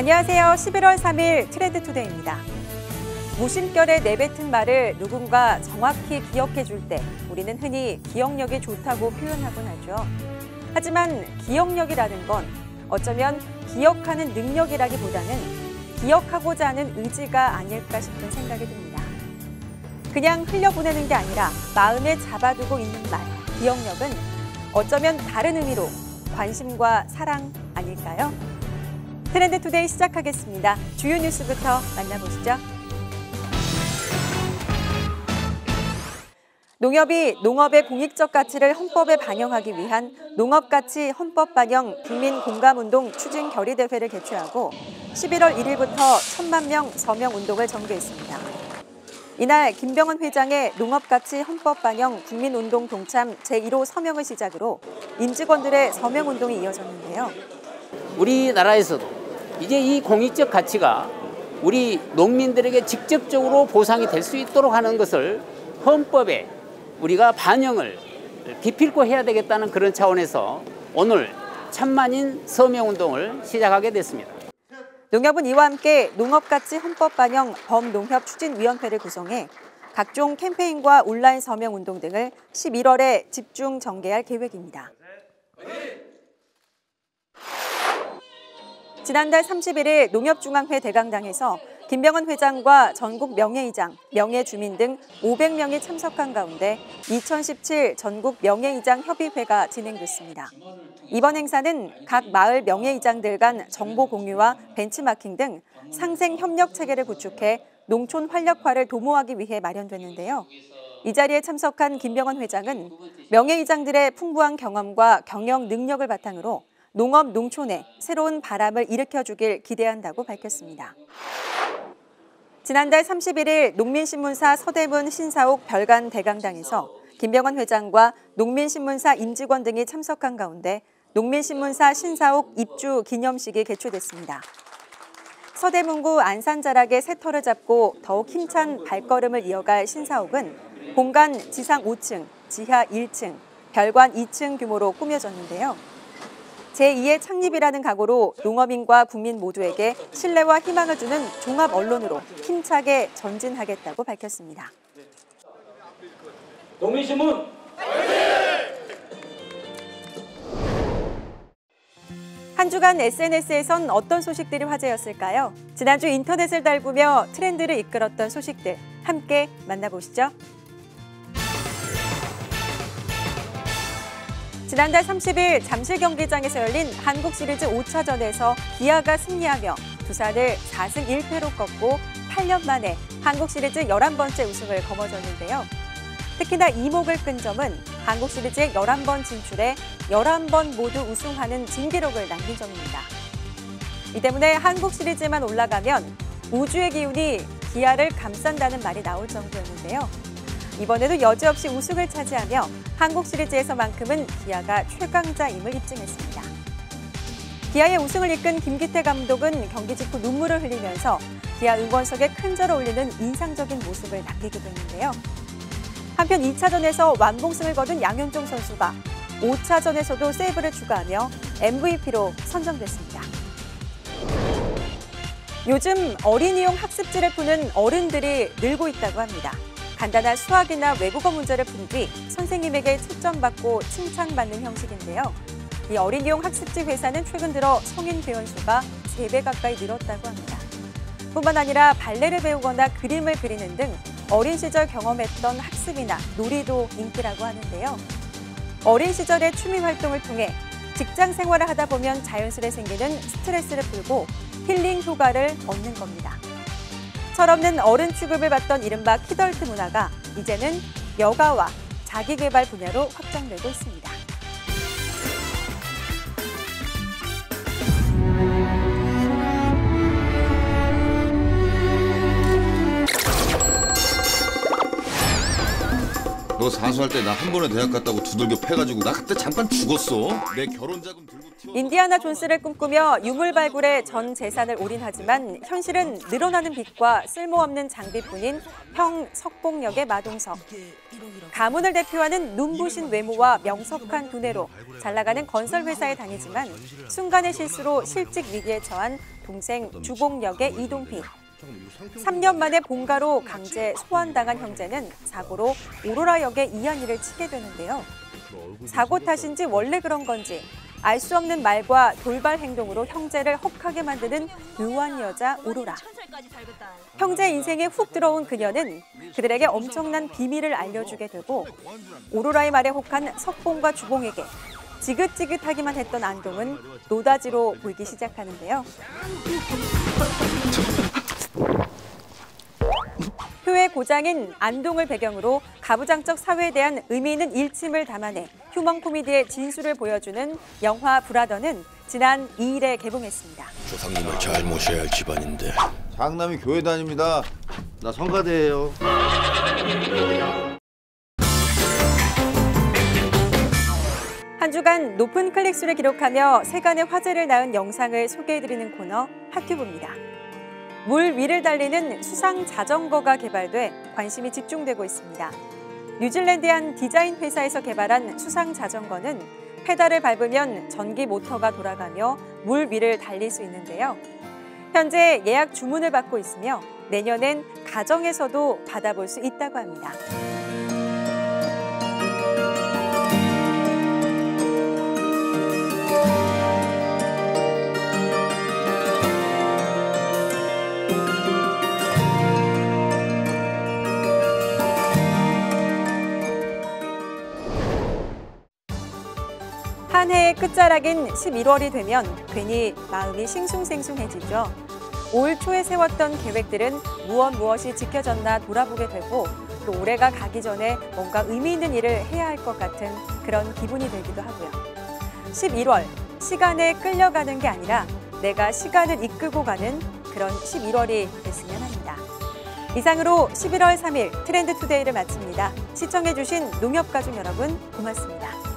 안녕하세요. 11월 3일 트렌드투데이입니다. 무심결에 내뱉은 말을 누군가 정확히 기억해 줄 때 우리는 흔히 기억력이 좋다고 표현하곤 하죠. 하지만 기억력이라는 건 어쩌면 기억하는 능력이라기보다는 기억하고자 하는 의지가 아닐까 싶은 생각이 듭니다. 그냥 흘려보내는 게 아니라 마음에 잡아두고 있는 말, 기억력은 어쩌면 다른 의미로 관심과 사랑 아닐까요? 트렌드투데이 시작하겠습니다. 주요 뉴스부터 만나보시죠. 농협이 농업의 공익적 가치를 헌법에 반영하기 위한 농업가치 헌법 반영 국민공감운동 추진 결의대회를 개최하고 11월 1일부터 1,000만 명 서명 운동을 전개했습니다. 이날 김병헌 회장의 농업가치 헌법 반영 국민운동 동참 제1호 서명을 시작으로 임직원들의 서명 운동이 이어졌는데요. 우리나라에서도 이제 이 공익적 가치가 우리 농민들에게 직접적으로 보상이 될 수 있도록 하는 것을 헌법에 우리가 반영을 기필코 해야 되겠다는 그런 차원에서 오늘 1,000만인 서명운동을 시작하게 됐습니다. 농협은 이와 함께 농업가치 헌법 반영 범농협 추진위원회를 구성해 각종 캠페인과 온라인 서명운동 등을 11월에 집중 전개할 계획입니다. 지난달 31일 농협중앙회 대강당에서 김병헌 회장과 전국 명예이장, 명예주민 등 500명이 참석한 가운데 2017 전국 명예이장 협의회가 진행됐습니다. 이번 행사는 각 마을 명예이장들 간 정보 공유와 벤치마킹 등 상생 협력 체계를 구축해 농촌 활력화를 도모하기 위해 마련됐는데요. 이 자리에 참석한 김병헌 회장은 명예이장들의 풍부한 경험과 경영 능력을 바탕으로 농업 농촌에 새로운 바람을 일으켜주길 기대한다고 밝혔습니다. 지난달 31일 농민신문사 서대문 신사옥 별관 대강당에서 김병헌 회장과 농민신문사 임직원 등이 참석한 가운데 농민신문사 신사옥 입주 기념식이 개최됐습니다. 서대문구 안산자락의 새터를 잡고 더욱 힘찬 발걸음을 이어갈 신사옥은 공간 지상 5층, 지하 1층, 별관 2층 규모로 꾸며졌는데요. 제2의 창립이라는 각오로 농업인과 국민 모두에게 신뢰와 희망을 주는 종합 언론으로 힘차게 전진하겠다고 밝혔습니다. 농민신문 한 주간 SNS에선 어떤 소식들이 화제였을까요? 지난주 인터넷을 달구며 트렌드를 이끌었던 소식들 함께 만나보시죠. 지난달 30일 잠실 경기장에서 열린 한국 시리즈 5차전에서 기아가 승리하며 두산을 4승 1패로 꺾고 8년 만에 한국 시리즈 11번째 우승을 거머쥐었는데요. 특히나 이목을 끈 점은 한국 시리즈의 11번 진출에 11번 모두 우승하는 진기록을 남긴 점입니다. 이 때문에 한국 시리즈만 올라가면 우주의 기운이 기아를 감싼다는 말이 나올 정도였는데요. 이번에도 여지없이 우승을 차지하며 한국 시리즈에서만큼은 기아가 최강자임을 입증했습니다. 기아의 우승을 이끈 김기태 감독은 경기 직후 눈물을 흘리면서 기아 응원석에 큰절을 올리는 인상적인 모습을 남기기도 했는데요. 한편 2차전에서 완봉승을 거둔 양현종 선수가 5차전에서도 세이브를 추가하며 MVP로 선정됐습니다. 요즘 어린이용 학습지를 푸는 어른들이 늘고 있다고 합니다. 간단한 수학이나 외국어 문제를 푼 뒤 선생님에게 채점받고 칭찬받는 형식인데요. 이 어린이용 학습지 회사는 최근 들어 성인 회원 수가 3배 가까이 늘었다고 합니다. 뿐만 아니라 발레를 배우거나 그림을 그리는 등 어린 시절 경험했던 학습이나 놀이도 인기라고 하는데요. 어린 시절의 취미 활동을 통해 직장 생활을 하다 보면 자연스레 생기는 스트레스를 풀고 힐링 효과를 얻는 겁니다. 철없는 어른 취급을 받던 이른바 키덜트 문화가 이제는 여가와 자기개발 분야로 확장되고 있습니다. 너 사수할 때 나 한 번에 대학 갔다고 두들겨 패가지고 나 그때 잠깐 죽었어. 내 결혼 자금 들고 인디아나 존스를 꿈꾸며 유물 발굴에 전 재산을 올인하지만 현실은 늘어나는 빚과 쓸모없는 장비뿐인 석봉역의 마동석. 가문을 대표하는 눈부신 외모와 명석한 두뇌로 잘 나가는 건설회사에 다니지만 순간의 실수로 실직 위기에 처한 동생 주봉역의 이동휘. 3년 만에 본가로 강제 소환당한 형제는 사고로 오로라역에 이한이를 치게 되는데요. 사고 탓인지 원래 그런 건지 알 수 없는 말과 돌발 행동으로 형제를 혹하게 만드는 묘한 여자 오로라. 형제 인생에 훅 들어온 그녀는 그들에게 엄청난 비밀을 알려주게 되고 오로라의 말에 혹한 석봉과 주봉에게 지긋지긋하기만 했던 안동은 노다지로 보이기 시작하는데요. 표의 고장인 안동을 배경으로 가부장적 사회에 대한 의미 있는 일침을 담아내 휴먼 코미디의 진수를 보여주는 영화 브라더는 지난 2일에 개봉했습니다. 조상님을 잘 모셔야 할 집안인데. 장남이 교회 다닙니다. 나 성가대예요. 한 주간 높은 클릭수를 기록하며 세간의 화제를 낳은 영상을 소개해드리는 코너 핫튜브입니다. 물 위를 달리는 수상 자전거가 개발돼 관심이 집중되고 있습니다. 뉴질랜드의 한 디자인 회사에서 개발한 수상 자전거는 페달을 밟으면 전기 모터가 돌아가며 물 위를 달릴 수 있는데요. 현재 예약 주문을 받고 있으며 내년엔 가정에서도 받아볼 수 있다고 합니다. 한 해의 끝자락인 11월이 되면 괜히 마음이 싱숭생숭해지죠. 올 초에 세웠던 계획들은 무엇이 지켜졌나 돌아보게 되고 또 올해가 가기 전에 뭔가 의미 있는 일을 해야 할 것 같은 그런 기분이 들기도 하고요. 11월, 시간에 끌려가는 게 아니라 내가 시간을 이끌고 가는 그런 11월이 됐으면 합니다. 이상으로 11월 3일 트렌드 투데이를 마칩니다. 시청해주신 농협가족 여러분 고맙습니다.